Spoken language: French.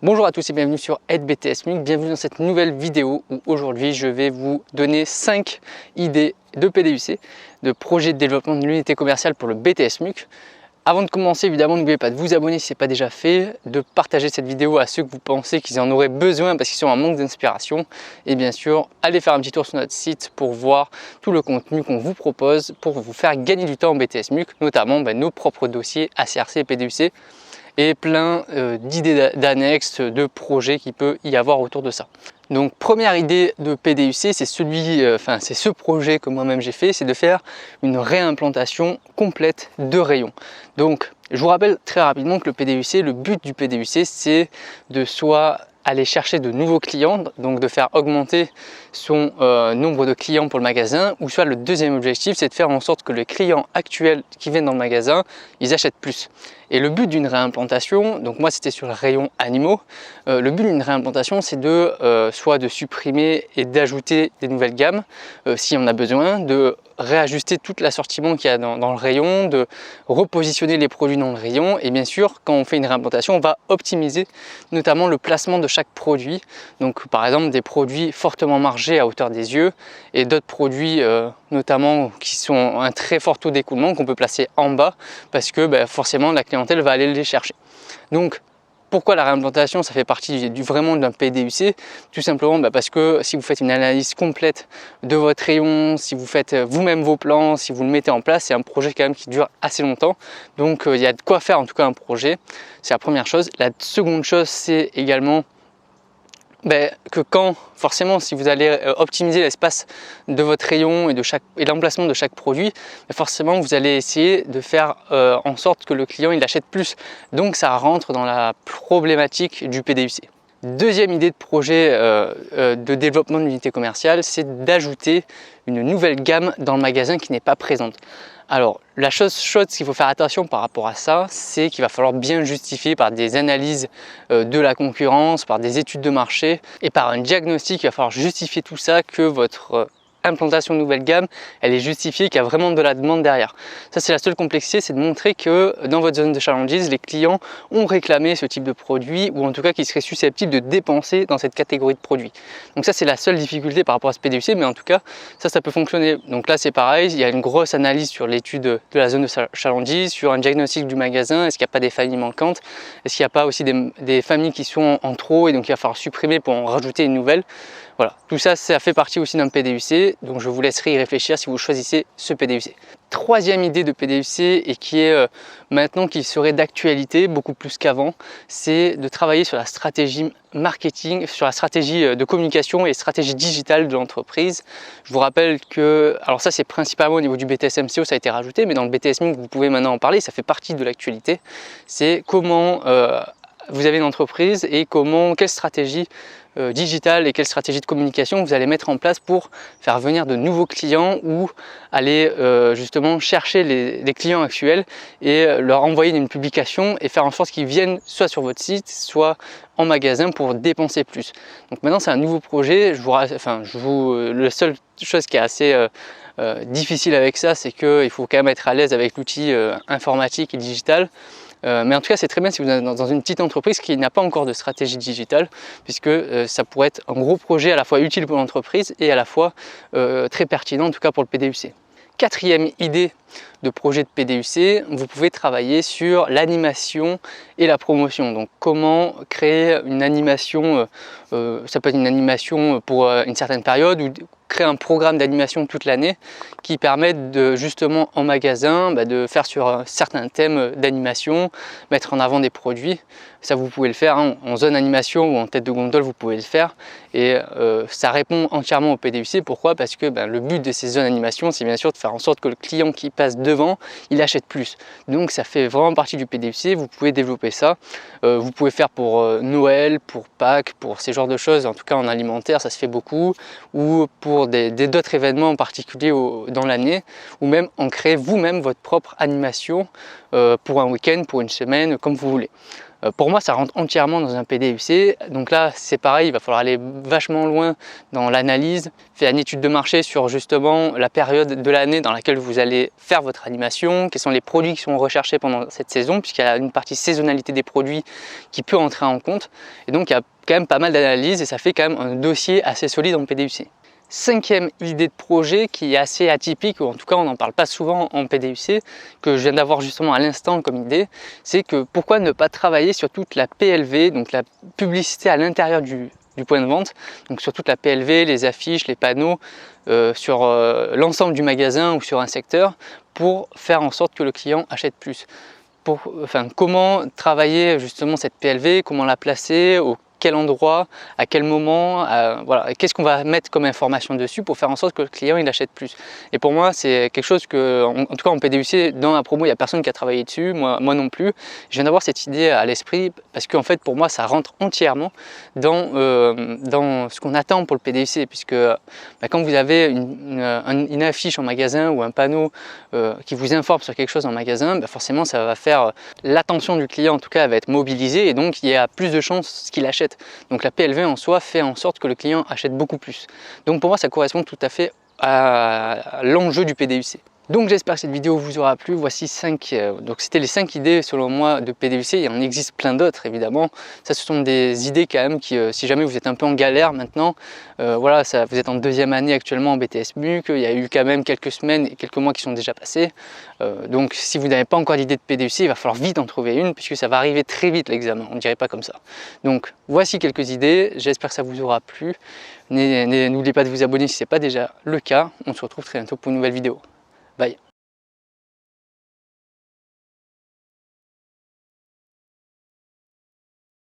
Bonjour à tous et bienvenue sur Aide BTS MUC. Bienvenue dans cette nouvelle vidéo où aujourd'hui je vais vous donner 5 idées de PDUC, de projets de développement de l'unité commerciale pour le BTS MUC. Avant de commencer, évidemment, n'oubliez pas de vous abonner si ce n'est pas déjà fait, de partager cette vidéo à ceux que vous pensez qu'ils en auraient besoin parce qu'ils sont en manque d'inspiration. Et bien sûr, allez faire un petit tour sur notre site pour voir tout le contenu qu'on vous propose pour vous faire gagner du temps en BTS MUC, notamment nos propres dossiers ACRC et PDUC. Et plein d'idées d'annexes, de projets qu'il peut y avoir autour de ça. Donc première idée de PDUC, c'est ce projet que moi-même j'ai fait, c'est de faire une réimplantation complète de rayons. Donc je vous rappelle très rapidement que le PDUC, le but du PDUC, c'est de soit aller chercher de nouveaux clients, donc de faire augmenter son nombre de clients pour le magasin, ou soit le deuxième objectif, c'est de faire en sorte que les clients actuels qui viennent dans le magasin, ils achètent plus. Et le but d'une réimplantation, donc moi c'était sur le rayon animaux, le but d'une réimplantation c'est soit de supprimer et d'ajouter des nouvelles gammes si on a besoin, de réajuster tout l'assortiment qu'il y a dans le rayon, de repositionner les produits dans le rayon et bien sûr quand on fait une réimplantation on va optimiser notamment le placement de chaque produit. Donc par exemple des produits fortement margés à hauteur des yeux et d'autres produits notamment qui sont un très fort taux d'écoulement qu'on peut placer en bas parce que forcément la clientèle va aller les chercher. Donc pourquoi la réimplantation ça fait partie vraiment d'un PDUC? Tout simplement parce que si vous faites une analyse complète de votre rayon, si vous faites vous-même vos plans, si vous le mettez en place, c'est un projet quand même qui dure assez longtemps. Donc il y a de quoi faire en tout cas un projet, c'est la première chose. La seconde chose c'est également que forcément si vous allez optimiser l'espace de votre rayon et l'emplacement de chaque produit, forcément vous allez essayer de faire en sorte que le client il achète plus. Donc ça rentre dans la problématique du PDUC. Deuxième idée de projet de développement de l'unité commerciale, c'est d'ajouter une nouvelle gamme dans le magasin qui n'est pas présente. Alors la chose qu'il faut faire attention par rapport à ça, c'est qu'il va falloir bien justifier par des analyses de la concurrence, par des études de marché et par un diagnostic. Il va falloir justifier tout ça, que votre implantation de nouvelle gamme, elle est justifiée, qu'il y a vraiment de la demande derrière. Ça c'est la seule complexité, c'est de montrer que dans votre zone de challenges, les clients ont réclamé ce type de produit ou en tout cas qu'ils seraient susceptibles de dépenser dans cette catégorie de produits. Donc ça c'est la seule difficulté par rapport à ce PDUC, mais en tout cas ça peut fonctionner. Donc là c'est pareil, il y a une grosse analyse sur l'étude de la zone de challenges, sur un diagnostic du magasin, est-ce qu'il n'y a pas des familles manquantes, est-ce qu'il n'y a pas aussi des familles qui sont en trop et donc il va falloir supprimer pour en rajouter une nouvelle. Voilà, tout ça, ça fait partie aussi d'un PDUC, donc je vous laisserai y réfléchir si vous choisissez ce PDUC. Troisième idée de PDUC et qui est maintenant qui serait d'actualité beaucoup plus qu'avant, c'est de travailler sur la stratégie marketing, sur la stratégie de communication et stratégie digitale de l'entreprise. Je vous rappelle que, alors ça c'est principalement au niveau du BTS MCO, ça a été rajouté, mais dans le BTS MUC vous pouvez maintenant en parler, ça fait partie de l'actualité. C'est comment vous avez une entreprise et quelle stratégie digitale et quelle stratégie de communication vous allez mettre en place pour faire venir de nouveaux clients ou aller justement chercher les clients actuels et leur envoyer une publication et faire en sorte qu'ils viennent soit sur votre site, soit en magasin pour dépenser plus. Donc maintenant c'est un nouveau projet, la seule chose qui est assez difficile avec ça, c'est qu'il faut quand même être à l'aise avec l'outil informatique et digital. Mais en tout cas c'est très bien si vous êtes dans une petite entreprise qui n'a pas encore de stratégie digitale, puisque ça pourrait être un gros projet à la fois utile pour l'entreprise et à la fois très pertinent en tout cas pour le PDUC. Quatrième idée de projet de PDUC, vous pouvez travailler sur l'animation et la promotion. Donc comment créer une animation, ça peut être une animation pour une certaine période ou créer un programme d'animation toute l'année qui permette de justement en magasin de faire sur certains thèmes d'animation, mettre en avant des produits. Ça vous pouvez le faire en zone animation ou en tête de gondole, vous pouvez le faire et ça répond entièrement au PDUC. Pourquoi? Parce que le but de ces zones animation, c'est bien sûr de faire en sorte que le client qui passe devant, il achète plus. Donc ça fait vraiment partie du PDUC, vous pouvez développer ça. Vous pouvez faire pour Noël, pour Pâques, pour ces genres de choses, en tout cas en alimentaire ça se fait beaucoup, ou pour d'autres événements en particulier dans l'année, ou même en créer vous-même votre propre animation pour un week-end, pour une semaine, comme vous voulez. Pour moi, ça rentre entièrement dans un PDUC. Donc là, c'est pareil, il va falloir aller vachement loin dans l'analyse, faire une étude de marché sur justement la période de l'année dans laquelle vous allez faire votre animation, quels sont les produits qui sont recherchés pendant cette saison, puisqu'il y a une partie saisonnalité des produits qui peut entrer en compte. Et donc, il y a quand même pas mal d'analyses et ça fait quand même un dossier assez solide en PDUC. Cinquième idée de projet qui est assez atypique, ou en tout cas on n'en parle pas souvent en PDUC, que je viens d'avoir justement à l'instant comme idée, c'est que pourquoi ne pas travailler sur toute la PLV, donc la publicité à l'intérieur du point de vente, donc sur toute la PLV, les affiches, les panneaux, sur l'ensemble du magasin ou sur un secteur, pour faire en sorte que le client achète plus. Comment travailler justement cette PLV, comment la placer, au quel endroit, à quel moment, voilà, qu'est-ce qu'on va mettre comme information dessus pour faire en sorte que le client il achète plus. Et pour moi c'est quelque chose que, en tout cas en PDUC, dans la promo il n'y a personne qui a travaillé dessus, moi non plus. Je viens d'avoir cette idée à l'esprit parce qu'en fait pour moi ça rentre entièrement dans ce qu'on attend pour le PDUC, puisque quand vous avez une affiche en magasin ou un panneau qui vous informe sur quelque chose en magasin, forcément ça va faire l'attention du client, en tout cas elle va être mobilisée et donc il y a plus de chances qu'il achète. Donc la PLV en soi fait en sorte que le client achète beaucoup plus. Donc pour moi ça correspond tout à fait à l'enjeu du PDUC. Donc j'espère que cette vidéo vous aura plu. Voici donc c'était les 5 idées selon moi de PDUC. Il en existe plein d'autres évidemment. Ça ce sont des idées quand même qui, si jamais vous êtes un peu en galère maintenant, voilà, vous êtes en deuxième année actuellement en BTS MUC, il y a eu quand même quelques semaines et quelques mois qui sont déjà passés. Donc si vous n'avez pas encore d'idée de PDUC, il va falloir vite en trouver une puisque ça va arriver très vite l'examen, on ne dirait pas comme ça. Donc voici quelques idées, j'espère que ça vous aura plu. N'oubliez pas de vous abonner si ce n'est pas déjà le cas. On se retrouve très bientôt pour une nouvelle vidéo. Bye.